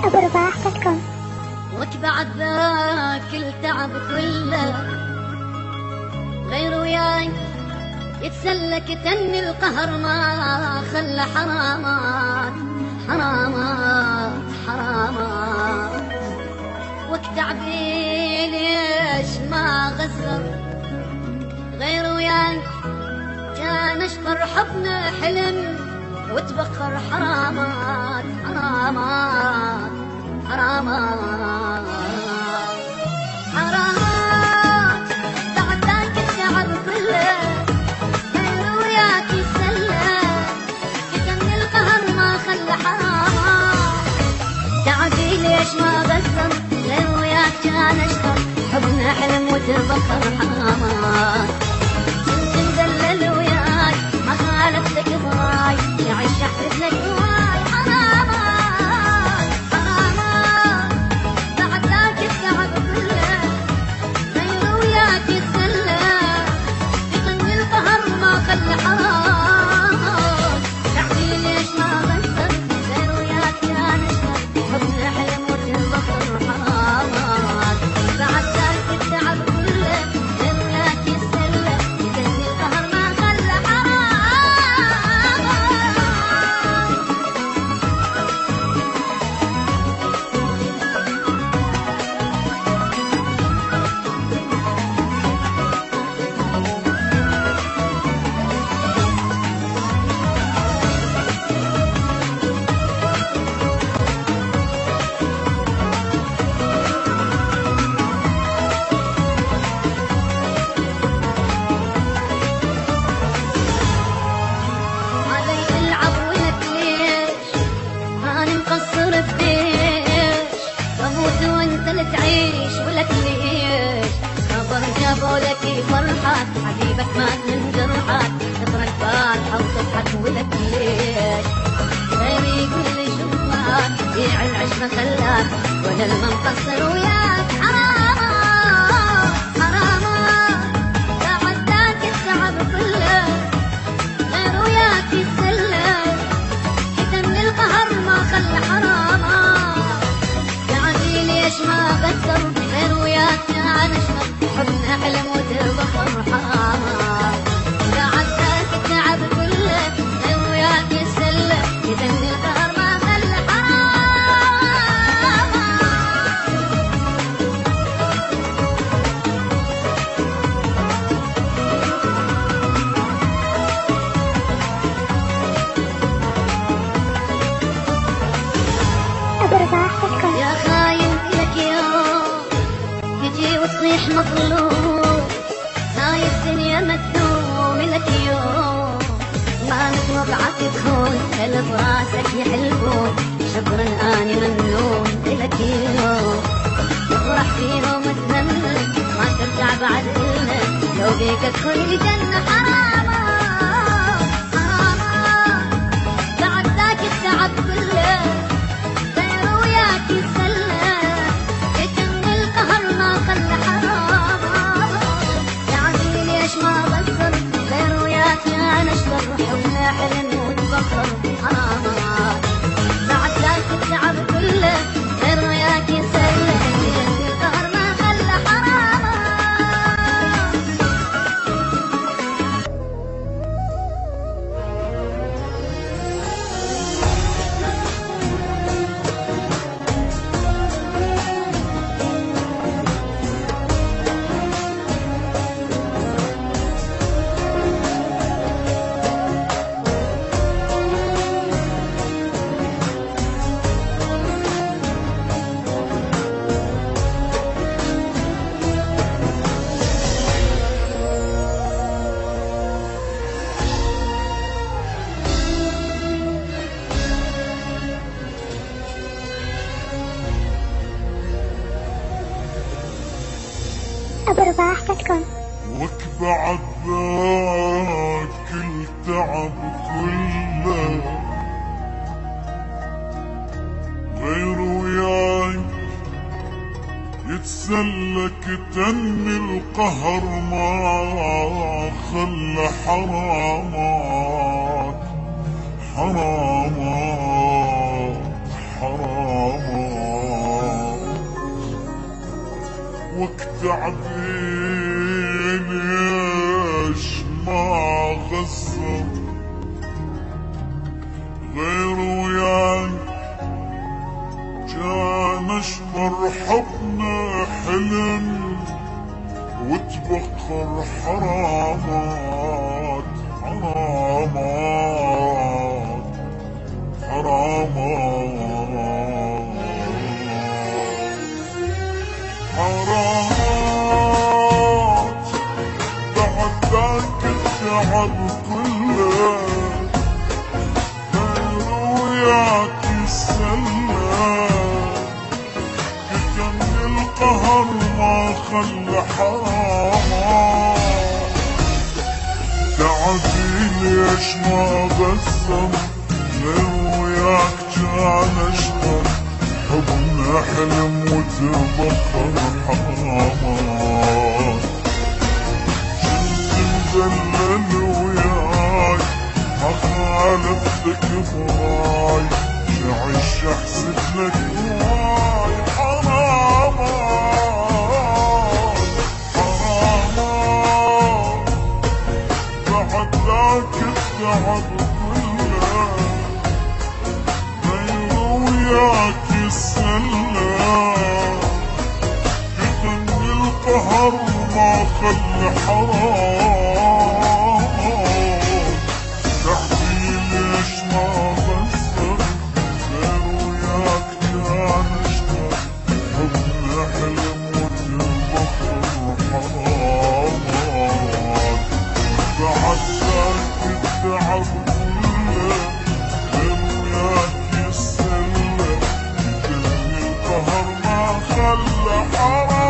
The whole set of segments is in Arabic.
أبو رباح تتكم. واتبعد ذاك التعب كله غير وياي يتسلك تني القهر ما خلى حرامات حرامات حرامات وكتعبي ليش ما غزر غير وياي كان اشطر حبنا حلم وتبخر حرامات حرامات حرامات حرامات بعد ذاك التعب كله غير وياك يتسلى كتم القهر ما خلى حرامات تعبي ليش ما غزر غير وياك كان اشطر حبنا حلم وتبخر حرامات كنت مدلل وياي ما خالفتك ضاي يعيش احرز لك هواي حرامات حرامات بعد ذاك التعب كله غير وياك يتسلى يطني القهر ما خلى حرامات تعبي ليش ما غزر غير وياك كان اشطر حبنا حلم وتبخر حرامات بعد ذاك التعب كله غير وياك يتسلى يطني القهر ما خلى حرامات. علي العب ولك ليش أنا مقصر بديش بموت وانت اللي تعيش ولك ليش خبر جابوا لك فرحات حبيبك مات من جرحات تفرق فاتحة وتضحك ولك ليش غيري يقول لي شوفك بيع العشرة خلاك ولا لما مقصر وياك حرامات حرامات بعد ذاك التعب كله غير وياك يتسلى يتم القهر ما خلى حرامات تعبي ليش ما غزر غير وياك كان اشهر حبنا حلم وتبخر حرامات بعد ذاك التعب كله غير وياك يتسلى يتم القهر ما خلى حرامات. أبو رباح تتكم. يا خاين لك يوم تجي وتصيح مظلوم هاي الدنيا مدوم لك يوم ما متوقعك تخون هل براسك يحلبون شكرا اني ممنون لك يوم تفرح فيهم وتمنى ما ترجع بعد إلنا لو بيك ادخل الجنة حرامات حرامات بعد ذاك التعب كله غير وياك يتسلى يتم القهر ما خلى حرامات تعبي ليش ما غزر غير وياك كان اشطر حبنا حلم وتبخر حرامات بعد ذاك التعب كله غير وياك يتسلى يتم القهر ما خلى حرامات. أبو رباح تتكم. وكبعد ذاك التعب كله غير وياي يتسلك تني القهر ما خلى حرامات حرامات حرامات التعبين ليش ما غصب غير وياي كان اشفر حبنا حلم وتبخر حرامات حرامات حرامات حرامات بعد ذاك التعب كله غير وياك السلام كتمني القهر ما خلى حرامات تعبي ليش ما بسم غير وياك كان اشقر حبنا حلم وتبخر حرامات كنت مذلل وياي ما خالفتك براي شعش احسب لك واي حرامات حرامات بعد ذاك التعب كله غير وياك السلام كتمني القهر ما خلى حرام تحكي ليش ما بسم غير وياك كان اشتر حبنا حلم وتبخر حرامات بعد ذاك التعب كله غير وياك السلة كتمني القهر ما خلى حرام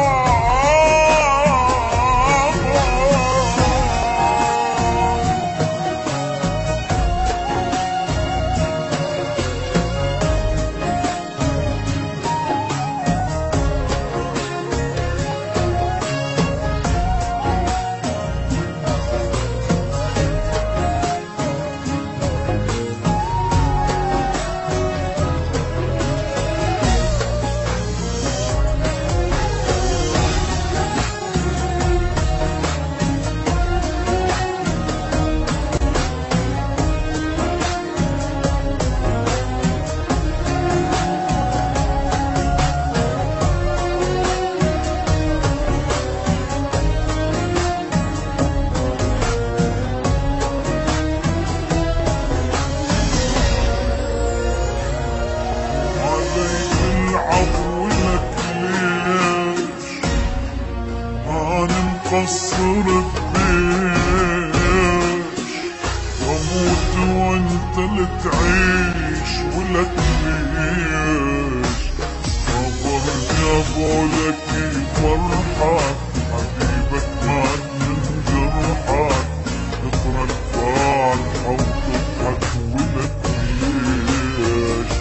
مقصر ببيش واموت وانت اللي تعيش ولك ليش خبر جابولك فرحك حبيبك مات من جرحك اقرا الفاتحة وتضحك ولك ليش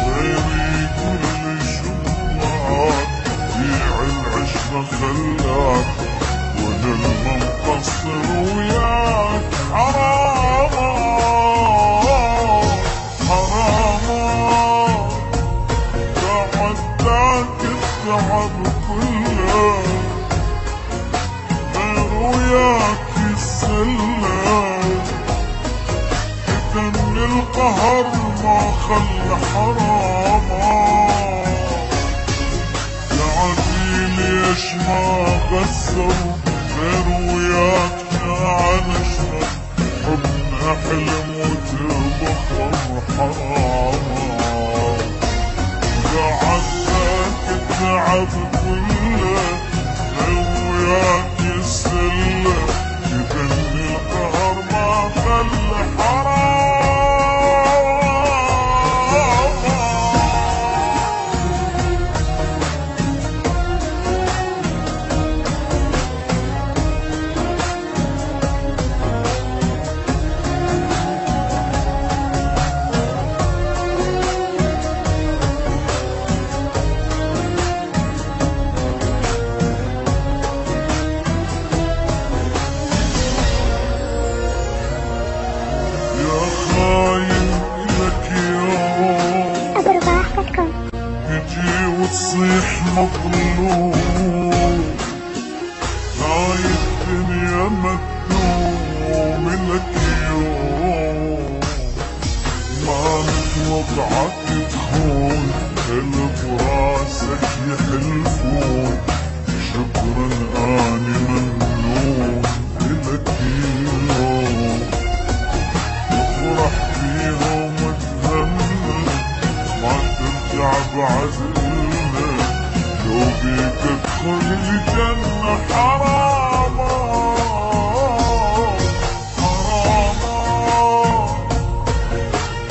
غيري كل شمعك بيع العشرة خلاك وانا المنقصر وياك حرامات حرامات بعد ذاك التعب كله غير وياك السلام كتمني القهر ما خلى حرامات ليش ما غسر غير وياك كان اشرب حبنا حلم وتبخر حرامات قعدتك التعب كله غير وياك السلة كتمني القهر ما خلى حرام أبو رباح.com تجي وتصيح مظلوم مدوم لك يوم ما متوقعك تخون اللي براسك يحلفون شكرا اني ممنون لك يوم افرح فيها ومتهنى ما ترجع بعزلنا لو بيك ادخل الجنة حراما حراما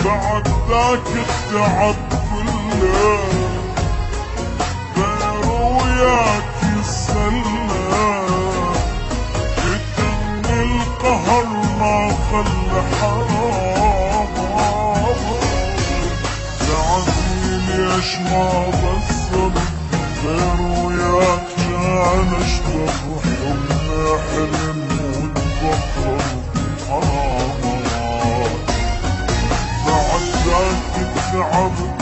بعد ذاك التعب كله غير وياك يسلى يتم القهر ما خلى حراما زعلني ليش ما بصر غير وياك كان اشبه حبنا حلم وتبخر حراما بعد ذاك التعب